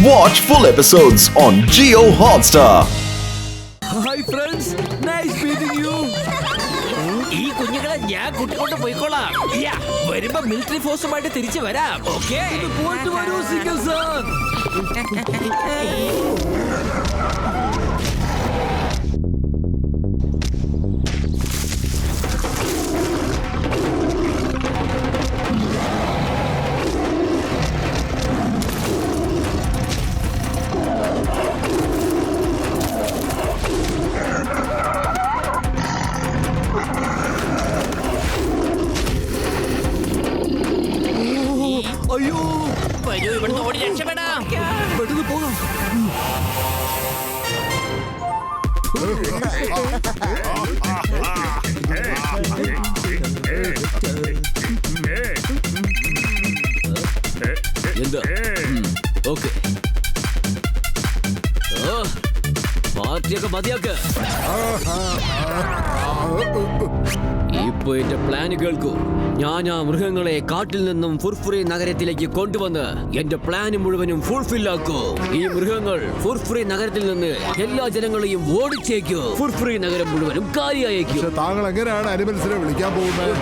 Watch full episodes on Jio Hotstar. Hi friends, nice meeting you. ഈ കുഞ്ഞുങ്ങളെ ഞാൻ കൂട്ടിക്കൊണ്ട് പോയിക്കോളാം. വരുമ്പോ മിലിറ്ററി ഫോഴ്സുമായിട്ട് തിരിച്ചു വരാം. ഓക്കേ, പോയിട്ട് വരൂ സിംഗൽ സർ. അയ്യോ, വരൂ ഇവിടുന്ന് ഓടി രക്ഷപ്പെടാം. പെട്ടെന്ന് പോകാം. എന്താ? ഓക്കെ, പാർട്ടിയൊക്കെ മതിയാക്ക്. ഇപ്പൊ എന്റെ പ്ലാന് കേൾക്കൂ. ഞാൻ ആ മൃഗങ്ങളെ കാട്ടിൽ നിന്നും ഫുർഫുറി നഗരത്തിലേക്ക് കൊണ്ടുവന്ന് എന്റെ പ്ലാന് മുഴുവനും ഫുൾഫിൽ ആക്കൂ. ഈ മൃഗങ്ങൾ ഫുർഫുറി നഗരത്തിൽ നിന്ന് എല്ലാ ജനങ്ങളെയും ഓടിച്ചേക്കൂ. ഫുർഫുറി നഗരം മുഴുവനും കാലിയായേക്കും. താങ്കൾ എങ്ങനെയാണ് അനിമൽസിനെ വിളിക്കാൻ പോകുന്നത്?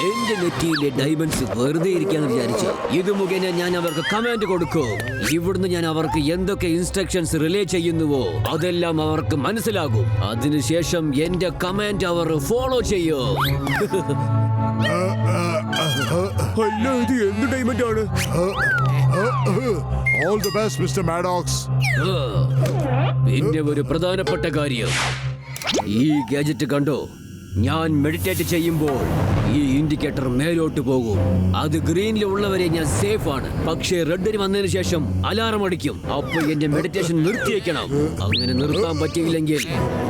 എന്റെ നെറ്റിയിലെ ഡയമണ്ട്സ് വെറുതെ ഇരിക്കാന്ന് വിചാരിച്ചു. ഇത് മുഖേന ഞാൻ അവർക്ക് കമാൻഡ് കൊടുക്കും. ഇവിടുന്ന് ഞാൻ അവർക്ക് എന്തൊക്കെ ഇൻസ്ട്രക്ഷൻസ് റിലേ ചെയ്യുന്നുവോ അതെല്ലാം അവർക്ക് മനസ്സിലാകും. അതിനുശേഷം എന്റെ കമാൻഡ് അവർ ഫോളോ ചെയ്യും. അല്ല, ഇത് എന്ത് ഡയമണ്ട് ആണ്? All the best, Mr. Maddox. പിന്നെ ഒരു പ്രധാനപ്പെട്ട കാര്യം, ഈ ഗാഡ്ജറ്റ് കണ്ടോ? ഞാൻ മെഡിറ്റേറ്റ് ചെയ്യുമ്പോൾ ഈ ഇൻഡിക്കേറ്റർ മേലോട്ട് പോകും. അത് ഗ്രീനിൽ ഉള്ളവരെ ഞാൻ സേഫ് ആണ്. പക്ഷേ റെഡിന് വന്നതിന് ശേഷം അലാറം അടിക്കും. അപ്പൊ എന്റെ മെഡിറ്റേഷൻ നിർത്തിയേക്കണം. അങ്ങനെ നിർത്താൻ പറ്റിയില്ലെങ്കിൽ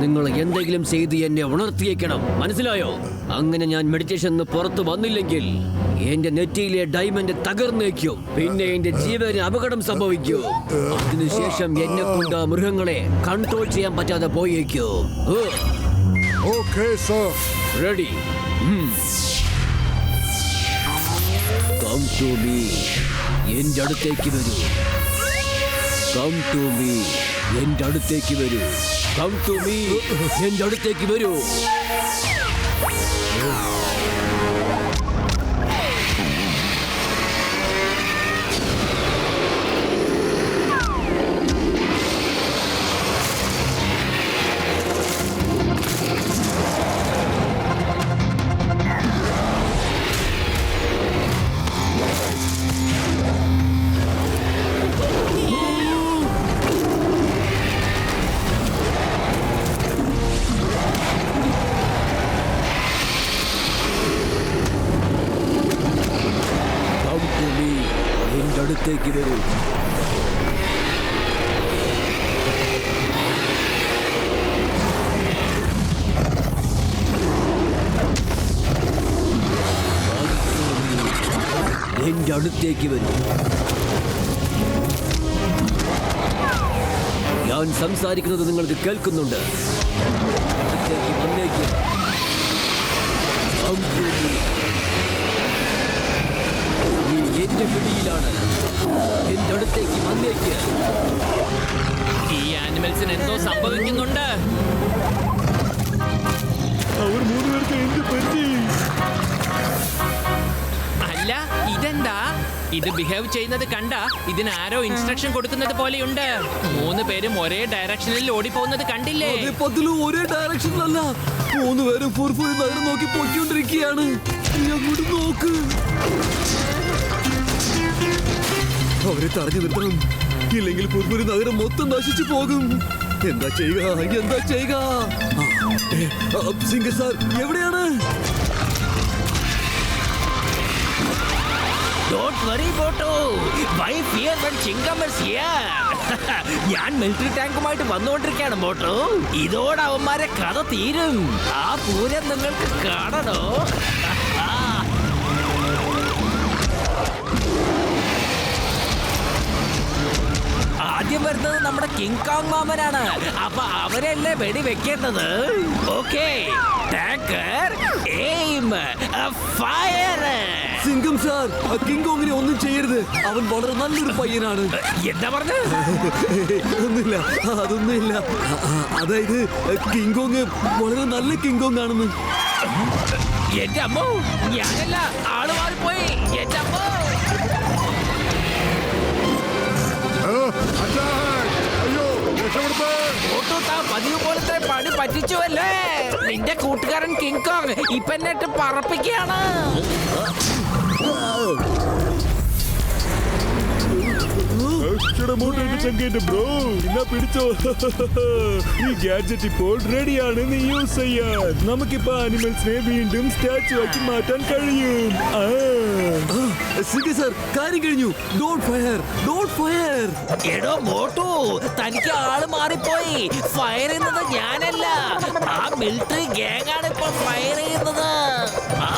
നിങ്ങൾ എന്തെങ്കിലും ചെയ്ത് എന്നെ ഉണർത്തിയേക്കണം. മനസ്സിലായോ? അങ്ങനെ ഞാൻ മെഡിറ്റേഷൻ പുറത്തു വന്നില്ലെങ്കിൽ എന്റെ നെറ്റിയിലെ ഡയമണ്ട് തകർന്നേക്കും. പിന്നെ എന്റെ ജീവന് അപകടം സംഭവിക്കും. അതിനുശേഷം എന്നെ കൊണ്ട് മൃഗങ്ങളെ കൺട്രോൾ ചെയ്യാൻ പറ്റാതെ പോയേക്കും. Okay, sir. Ready? Come to me. എൻ്റെ അടുത്തേക്ക് വരൂ. Come to me. എൻ്റെ അടുത്തേക്ക് വരൂ. Come to me. എൻ്റെ അടുത്തേക്ക് വരൂ. അടുത്തേക്ക് വരൂ. എന്റെ അടുത്തേക്ക് വരൂ. ഞാൻ സംസാരിക്കുന്നത് നിങ്ങൾക്ക് കേൾക്കുന്നുണ്ട്. അടുത്തേക്ക് വന്നേക്ക്. എന്റെ പിടിയിലാണ്. എന്റെ അടുത്തേക്ക് വന്നേക്ക്. ഈ ആനിമൽസിന് എന്തോ സംഭവിക്കുന്നുണ്ട്. അവർ മൂന്നുപേർക്ക് എന്ത് പറ്റി? അല്ല, ഇതെന്താ? ഇത് ബിഹേവ് ചെയ്യുന്നത് കണ്ട ഇതിന് ആരോ ഇൻസ്ട്രക്ഷൻ കൊടുക്കുന്നത് പോലെയുണ്ട്. 3 പേരും ഒരേ ഡയറക്ഷനിൽ ഓടിപ്പോകുന്നത് കണ്ടില്ലേ? ഒരേ ഡയറക്ഷനിലല്ല, 3 പേരും ഫുർഫുറി നഗരം നോക്കി പോയിക്കൊണ്ടിരിക്കുകയാണ്. അങ്ങോട്ട് നോക്ക്. അവരെ തടഞ്ഞു നിർത്തണം, ഇല്ലെങ്കിൽ ഫുർഫുറി നഗരം മൊത്തം നശിച്ചു പോകും. എന്താ ചെയ്യുക? സിംഗർ സാർ എവിടെയാണ്? Don't worry, Boto. Why fear when Chingam is here? ഞാൻ മിലിറ്ററി ടാങ്കുമായിട്ട് വന്നുകൊണ്ടിരിക്കുകയാണ് ബോട്ടോ. ഇതോടെ അവന്മാരെ കഥ തീരും. ആ പൂരം നിങ്ങൾക്ക് കാണണോ? ആദ്യം വരുന്നത് നമ്മുടെ കിങ് കോങ് മാമനാണ്. അപ്പൊ അവരല്ലേ വെടി വെക്കേണ്ടത്. Okay, tanker aim fire. Singham sir, king കോങ്ങിനെ ഒന്നും ചെയ്യരുത്. അവൻ വളരെ നല്ലൊരു പയ്യനാണ്. എന്താ പറഞ്ഞ? ഒന്നുമില്ല, അതൊന്നുമില്ല. അതായത് കിങ് കോങ് വളരെ നല്ല കിങ് കോങ് ആണെന്ന്. എന്റെ അമ്മോ, ഞാനല്ല, ആള് മാറിപ്പോയി. എന്റെ അമ്മോ, അയ്യോ രക്ഷപ്പെടുത്തേ. മോട്ടു, താൻ പതിവ് പോലത്തെ പണി പറ്റിച്ചുവല്ലേ? നിന്റെ കൂട്ടുകാരൻ കിങ് കോങ് ഇപ്പൊ എന്നിട്ട് പറപ്പിക്കുകയാണ്. ചങ്കേന്റെ ബ്രോ എന്നാ പിടിച്ചോ. ഈ ഗാഡ്ജറ്റ് ഇപ്പോൾ റെഡിയാണ് നീ യൂസ് ചെയ്യാൻ. നമുക്കിപ്പോ ആനിമൽസിനെ വീണ്ടും സ്റ്റാച്ചു ആക്കി മാറ്റാൻ കഴിയും. സിംഗം സാർ, കാര്യം കഴിഞ്ഞു. Don't fire, don't fire. എടോ മോട്ടു, തനിക്ക് ആള് മാറിപ്പോയി. ഫയർ ചെയ്യുന്നത് ഞാനല്ല, ആ മിലിറ്ററി ഗ്യാങ് ആണ് ഇപ്പൊ ഫയർ ചെയ്യുന്നത്. ആ.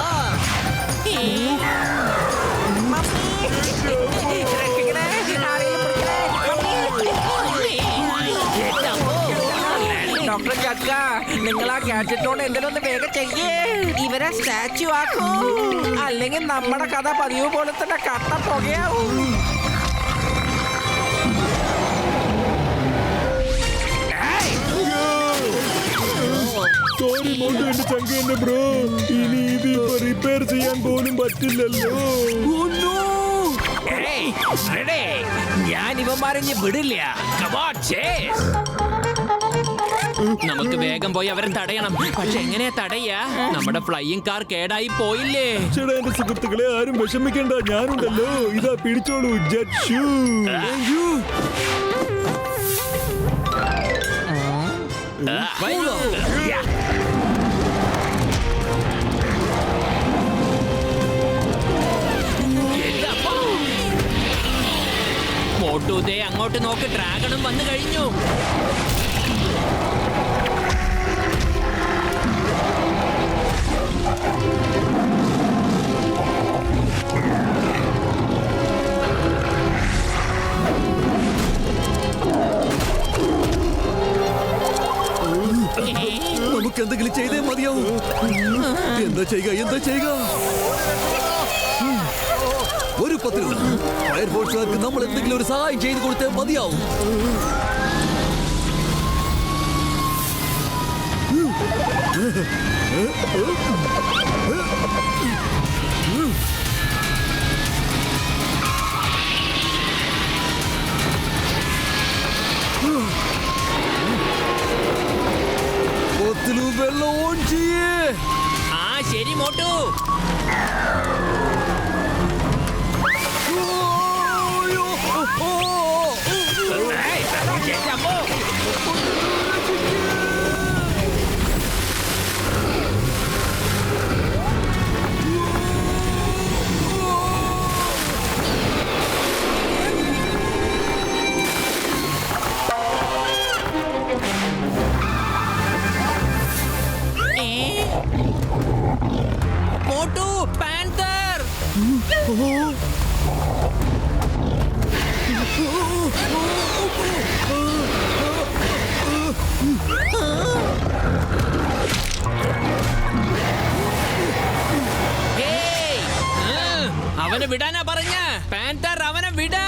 രക്ഷിക്കണേ, ആരെങ്കിലും പിടിക്കണേ. എന്റെ അമ്മോ. ഡോക്ടർ ചക്ക, നിങ്ങൾ ആ ഗാഡ്ജറ്റോട് എന്തെങ്കിലും ഒന്ന് വേഗം ചെയ്യേ. ഇവരെ സ്റ്റാച്ചു ആക്കൂ, അല്ലെങ്കിൽ നമ്മുടെ കഥ പതിവ് പോലെ തന്നെ കട്ട പുകയാവും. സോറി മോണ്ടു എന്റെ ചങ്കേന്റെ ബ്രോ. ഇനി ഇത് ഇപ്പൊ റിപ്പയർ ചെയ്യാൻ പോലും പറ്റില്ലല്ലോ. ഞാൻ ഇവന്മാരെ വിടില്ല. Come on, chase. നമുക്ക് വേഗം പോയി അവരെ തടയണം. പക്ഷെ എങ്ങനെയാ തടയാ? നമ്മുടെ ഫ്ലൈയിങ് കാർ കേടായി പോയില്ലേ? ചേട്ടാ എന്റെ സുഹൃത്തുക്കളെ ആരും വിഷമിക്കണ്ട, ഞാനുണ്ടല്ലോ. ഇതാ പിടിച്ചോളൂ, ജെറ്റ് ഷൂ. മോട്ടു, ദേ അങ്ങോട്ട് നോക്ക്, ഡ്രാഗണും വന്നു കഴിഞ്ഞു. നമുക്ക് എന്തെങ്കിലും ചെയ്തേ മതിയാവും. എന്താ ചെയ്യുക? ഒരു 10 ഫയർഫോഴ്സുകാർക്ക് നമ്മൾ എന്തെങ്കിലും ഒരു സഹായം ചെയ്ത് കൊടുത്തേ മതിയാവും. വെള്ളം ഓൺ ചെയ്യേ. ആ ശരി മോട്ടു. മോട്ടു, പാന്തർ. അവനെ വിടാനാ പറഞ്ഞ. പാന്തർ, അവനെ വിടാ.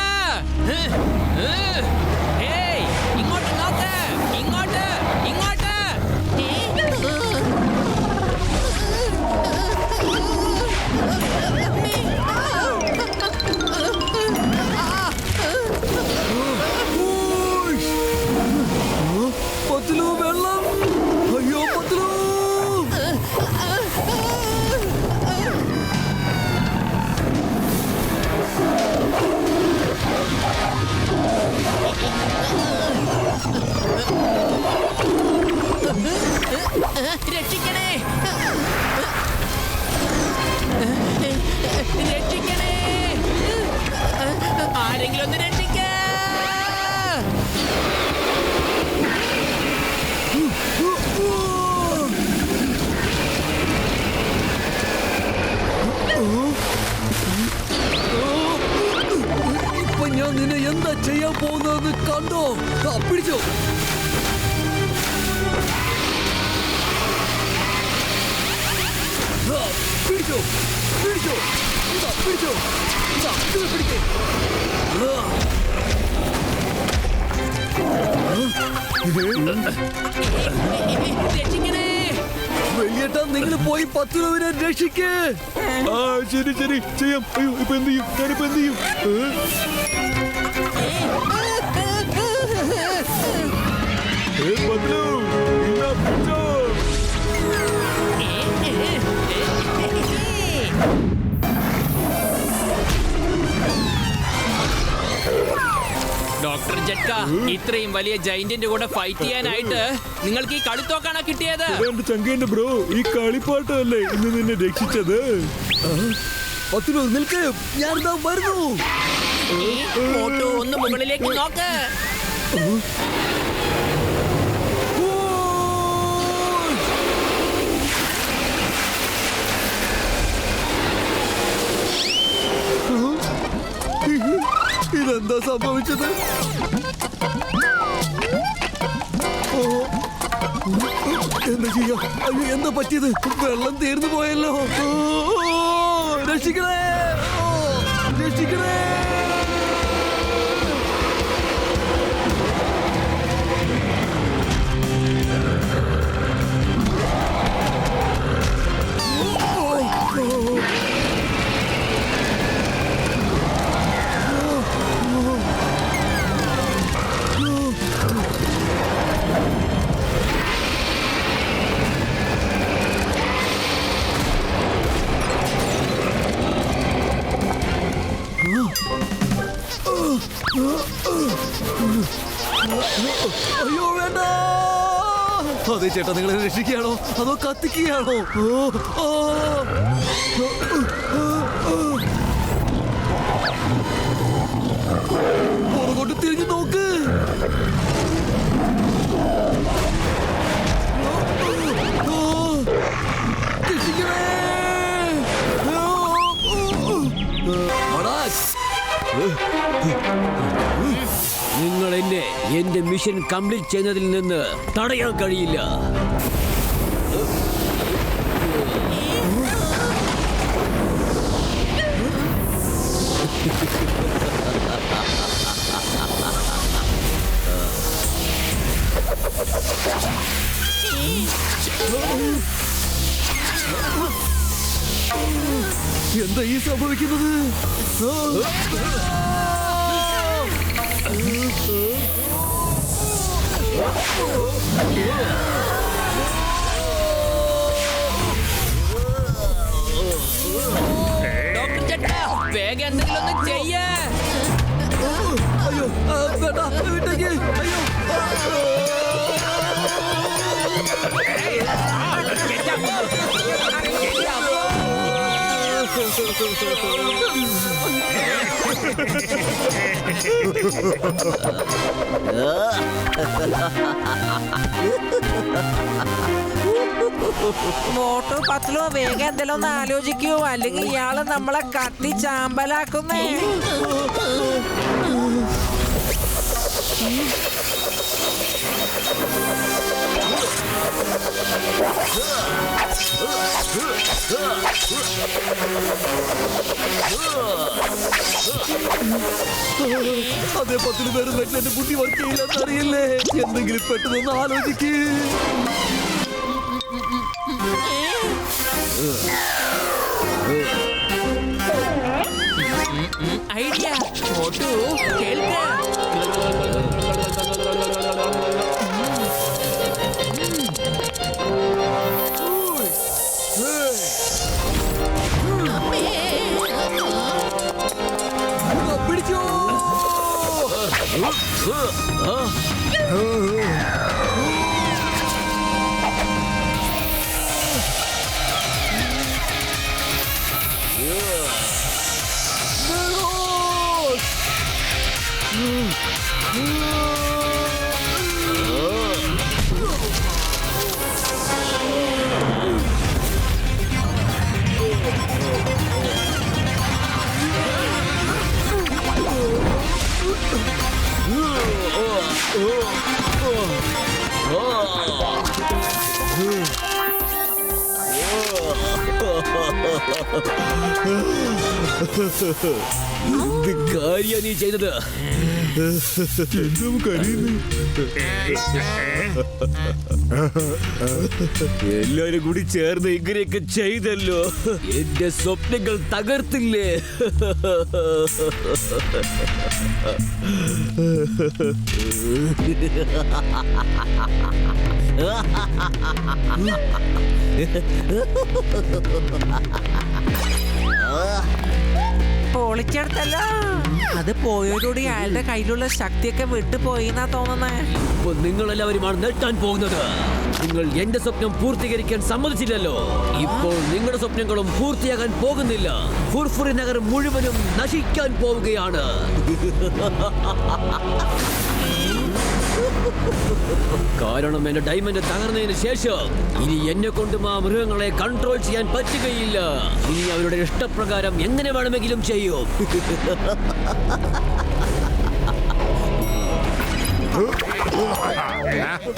ഇങ്ങോട്ട് നോക്ക്, ഇങ്ങോട്ട്. വെള്ളം. അയ്യോ പത്ലു. രക്ഷിക്കണേ, രക്ഷിക്കണേ. ആരെങ്കിലും ഒന്ന് രക്ഷിക്ക. ഇപ്പൊ ഞാൻ നിന്നെ എന്താ ചെയ്യാൻ പോകുന്നതെന്ന് കണ്ടോ? പിടിച്ചോ. പിടിച്ചോ പിടിച്ചോ പിടിച്ചോ പിടിച്ചോ. വലിയേട്ടാ, നിങ്ങൾ പോയി 10 രൂപ രക്ഷിക്കേ. ആ ശരി ശരി ചെയ്യാം. അയ്യോ ഇപ്പൊ എന്ത് ചെയ്യും? ഞാനിപ്പോ എന്ത് ചെയ്യും? പത്ലു, ഇന്നാ പിടിച്ചോ. ഡോക്ടർ ജഡ്ക, ഇത്രയും വലിയ ജൈന്റിന്റെ കൂടെ ഫൈറ്റ് ചെയ്യാനായിട്ട് നിങ്ങൾക്ക് ഈ കളിത്തോക്കാണോ കിട്ടിയത്? എന്റെ ചങ്കേന്റെ ബ്രോ, ഈ കളിപ്പാട്ടമല്ലേ ഇന്ന് നിന്നെ രക്ഷിച്ചത്? 10 രൂപ നിൽക്ക്, ഞാൻ വരുന്നു. മോട്ടു, ഒന്ന് മുകളിലേക്ക് നോക്ക്. ഇതെന്താ സംഭവിച്ചത്? എന്താ ചെയ്യാ? അയ്യോ, എന്താ പറ്റിയത്? വെള്ളം തീർന്നു പോയല്ലോ. രക്ഷിക്കണേ, രക്ഷിക്കണേ. അയ്യോ വേണ്ട. അതെ ചേട്ടാ, നിങ്ങളെ രക്ഷിക്കുകയാണോ അതോ കത്തിക്കുകയാണോ? പുറകോട്ട് തിരിഞ്ഞു നോക്ക്. നിങ്ങൾ എന്റെ മിഷൻ കംപ്ലീറ്റ് ചെയ്യുന്നതിൽ നിന്ന് തടയാൻ കഴിയില്ല. എന്താ ഈ സംഭവിക്കുന്നത്? ഡോക്ടർ ജഡ്ക, വേഗം എന്തെങ്കിലും ഒന്ന് ചെയ്യേ. അയ്യോ വേണ്ട, വിട്ടേക്ക്. അയ്യോ മോട്ടു, പത്ലു, വേഗം എന്തെങ്കിലും ഒന്ന് ആലോചിക്കൂ, അല്ലെങ്കിൽ ഇയാള് നമ്മളെ കത്തി ചാമ്പലാക്കുന്നേ. അതേ 10 പേര് എന്റെ ബുദ്ധി വർക്ക് ചെയ്യില്ലെന്ന് അറിയില്ലേ? എന്തെങ്കിലും പെട്ടെന്ന് ആലോചിക്ക്. ഐഡിയ. മോട്ടു, കേൾക്ക്. പിടിച്ചോ. എന്ത് കാര്യ നീ ചെയ്തത്? എന്താ കരയുന്നു? എല്ലാരും കൂടി ചേർന്ന് ഇങ്ങനെയൊക്കെ ചെയ്തല്ലോ. എന്റെ സ്വപ്നങ്ങൾ തകർത്തില്ലേ? പൊളിച്ചെടുത്തല്ല. അത് പോയതോടെ അയാളുടെ കയ്യിലുള്ള ശക്തിയൊക്കെ വിട്ടുപോയി എന്നാ തോന്നുന്നേ. ഇപ്പൊ നിങ്ങളെല്ലാവരുമാണ് നെട്ടാൻ പോകുന്നത്. നിങ്ങൾ എന്റെ സ്വപ്നം പൂർത്തീകരിക്കാൻ സമ്മതിച്ചില്ലല്ലോ. ഇപ്പോൾ നിങ്ങളുടെ സ്വപ്നങ്ങളും പൂർത്തിയാകാൻ പോകുന്നില്ല. ഫുർഫുറി നഗർ മുഴുവനും നശിക്കാൻ പോവുകയാണ്. കാരണം എന്റെ ഡയമണ്ട് തകർന്നതിന് ശേഷം ഇനി എന്നെ കൊണ്ടും ആ മൃഗങ്ങളെ കൺട്രോൾ ചെയ്യാൻ പറ്റുകയില്ല. ഇനി അവരുടെ ഇഷ്ടപ്രകാരം എങ്ങനെ വേണമെങ്കിലും ചെയ്യും.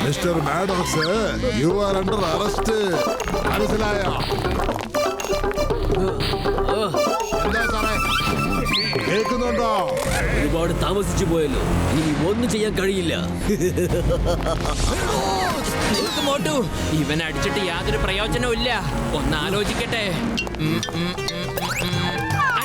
Mister Maddox, you are under arrest. മനസ്സിലായോ? എന്താ സാറേ, കേൾക്കുന്നുണ്ടോ? ഒരുപാട് താമസിച്ചു പോയല്ലോ. ഇനി ഒന്നും ചെയ്യാൻ കഴിയില്ല. മോട്ടു, ഇവൻ അടിച്ചിട്ട് യാതൊരു പ്രയോജനവും ഇല്ല. ഒന്ന് ആലോചിക്കട്ടെ.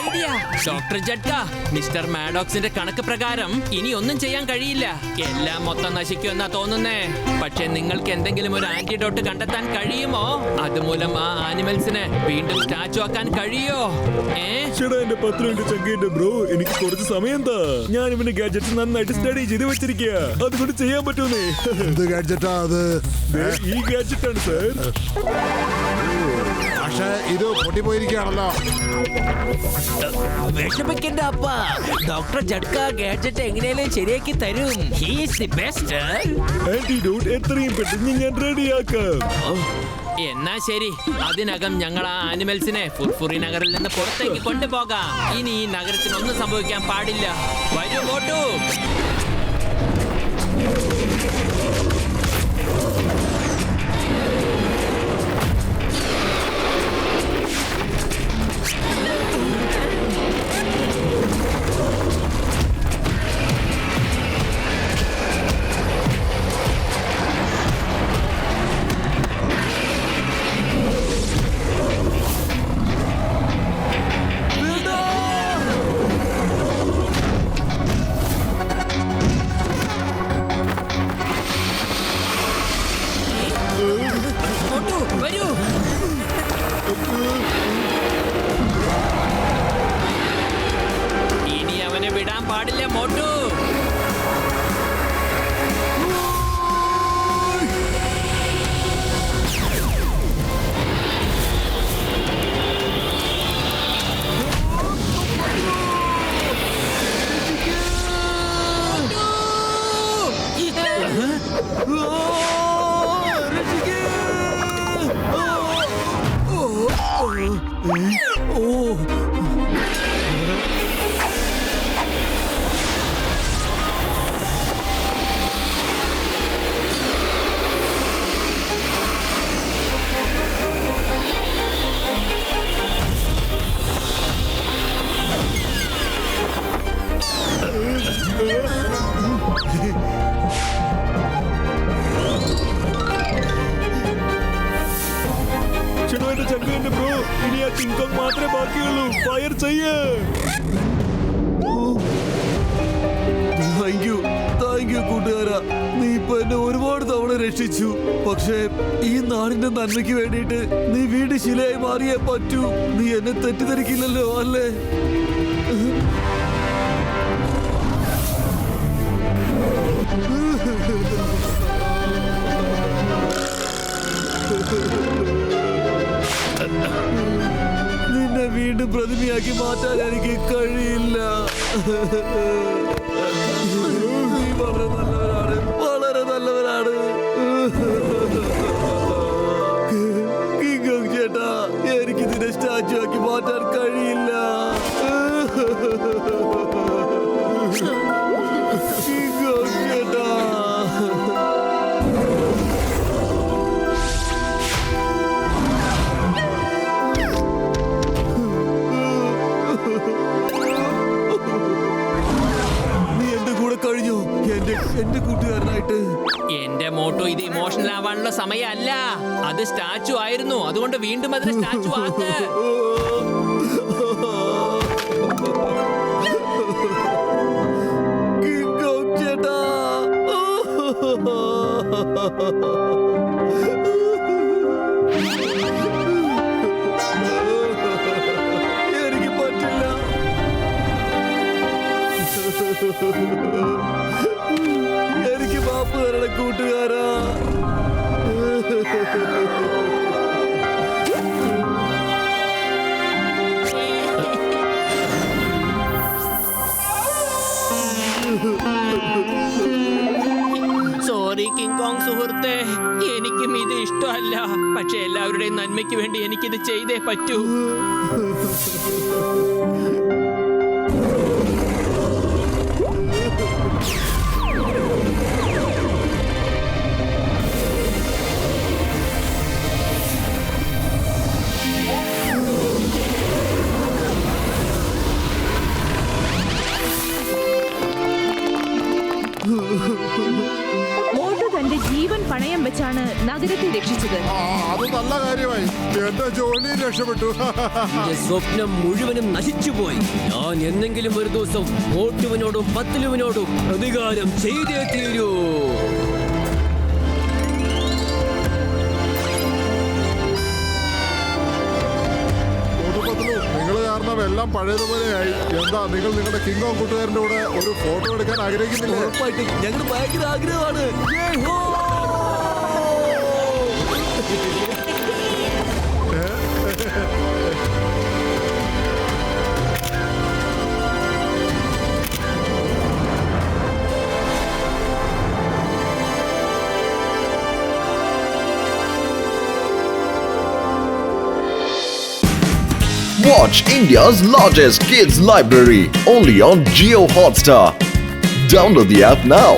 ഐഡിയ. ഡോക്ടർ ജഡ്ക, മിസ്റ്റർ മാഡോക്സിന്റെ കണക്ക് പ്രകാരം ഇനി ഒന്നും ചെയ്യാൻ കഴിയില്ല. എല്ലാം മൊത്തം നശിക്കുമെന്നാ തോന്നുന്നേ. പക്ഷെ നിങ്ങൾക്ക് എന്തെങ്കിലും ഒരു ആന്റിഡോട്ട് കണ്ടെത്താൻ കഴിയുമോ? അതുമൂലം ആ ആനിമൽസിനെ വീണ്ടും സ്റ്റാച്ചു ആക്കാൻ കഴിയോ? ചേട്ടാ, എന്റെ പത്രത്തിന്റെ ചങ്കേന്റെ ബ്രോ, എനിക്ക് കുറച്ച് സമയം താ. ഞാൻ ഇവന്റെ ഗാഡ്ജറ്റ്സ് നന്നായിട്ട് സ്റ്റഡി ചെയ്ത് വെച്ചിരിക്കുക. അതുകൊണ്ട് ചെയ്യാൻ പറ്റുമെന്നേ. എന്ത് ഗാഡ്ജറ്റാ അത്? ഈ ഗാഡ്ജറ്റ് ആണ് സാർ. പക്ഷേ ഇത് പൊട്ടിപ്പോയിരിക്കുകയാണല്ലോ. വിഷമിക്കണ്ട അപ്പ, ഡോക്ടർ ജഡ്ക ഗാഡ്ജറ്റ് എങ്ങനെയാലും ശരിയാക്കി തരും. He is the best. Antidote എത്രയും പെട്ടെന്ന് ഞാൻ റെഡിയാക്കാം. എന്നാ ശരി, അതിനകം ഞങ്ങൾ ആ ആനിമൽസിനെ ഫുർഫുറി നഗറിൽ നിന്ന് പുറത്തേക്ക് കൊണ്ടുപോകാം. ഇനി ഈ നഗരത്തിന് ഒന്നും സംഭവിക്കാൻ പാടില്ല. വരൂ മോട്ടു. വരൂ. ഇനി അവനെ വിടാൻ പാടില്ല മോട്ടു. ചേട്ടാ, എന്റെ ചങ്കേന്റെ ബ്രോ, ഇനി ആ കിങ്കോങ് മാത്രമേ ബാക്കിയുള്ളൂ. ഫയർ ചെയ്യേ. താങ്ക് യു കൂട്ടുകാരാ. നീ ഇപ്പൊ എന്നെ ഒരുപാട് തവണ രക്ഷിച്ചു. പക്ഷേ ഈ നാടിന്റെ നന്മയ്ക്ക് വേണ്ടിയിട്ട് നീ വീണ്ടും ശിലയായി മാറിയേ പറ്റൂ. നീ എന്നെ തെറ്റിദ്ധരിക്കില്ലല്ലോ, അല്ലേ? നിന്നെ വീണ്ടും പ്രതിമയാക്കി മാറ്റാൻ എനിക്ക് കഴിയില്ല. നീ വളരെ നല്ലവരാണ്, വളരെ നല്ലവരാണ്. കിങ്കോങ് ചേട്ടാ, എനിക്ക് നിന്നെ സ്റ്റാച്ചു ആക്കി മാറ്റാൻ കഴിയില്ല. കിങ്കോങ് ചേട്ടാ. എന്റെ കൂട്ടുകാരനായിട്ട്. എന്റെ മോട്ടോ ഇത് ഇമോഷണൽ ആവാനുള്ള സമയമല്ല. അത് സ്റ്റാച്ചു ആയിരുന്നു. അതുകൊണ്ട് വീണ്ടും അതിനെ സ്റ്റാച്ചു ആക്ക്. കിങ് കോങ് ചേട്ടാ. എനിക്ക് പറ്റില്ല. എനിക്ക് മാപ്പ് തരണം കൂട്ടുകാരാ. സോറി കിങ് കോങ് സുഹൃത്തെ, എനിക്കും ഇത് ഇഷ്ടമല്ല. പക്ഷെ എല്ലാവരുടെയും നന്മയ്ക്ക് വേണ്ടി എനിക്കിത് ചെയ്തേ പറ്റൂ. മോട്ടു തന്റെ ജീവൻ പണയം വെച്ചാണ് നഗരത്തെ രക്ഷിച്ചത്. അത് നല്ല കാര്യമായി. എന്റെ ജോലി രക്ഷപ്പെട്ടു. എന്റെ സ്വപ്നം മുഴുവനും നശിച്ചുപോയി. ഞാൻ എന്നെങ്കിലും ഒരു ദിവസം മോട്ടുവിനോടും പത്തലുവിനോടും പ്രതികാരം ചെയ്തേ തീരൂ. നിങ്ങൾ കാരണം എല്ലാം പഴയതുപോലെയായി. എന്താ നിങ്ങൾ നിങ്ങളുടെ കിങ് ഓഫ് കൂട്ടുകാരന്റെ കൂടെ ഒരു ഫോട്ടോ എടുക്കാൻ ആഗ്രഹിക്കുന്നില്ല? ഉറപ്പായിട്ടും ഞങ്ങൾ ഭയങ്കര ആഗ്രഹമാണ്. ജയ് ഹോ! Watch India's largest kids library only on Jio Hotstar. Download the app now.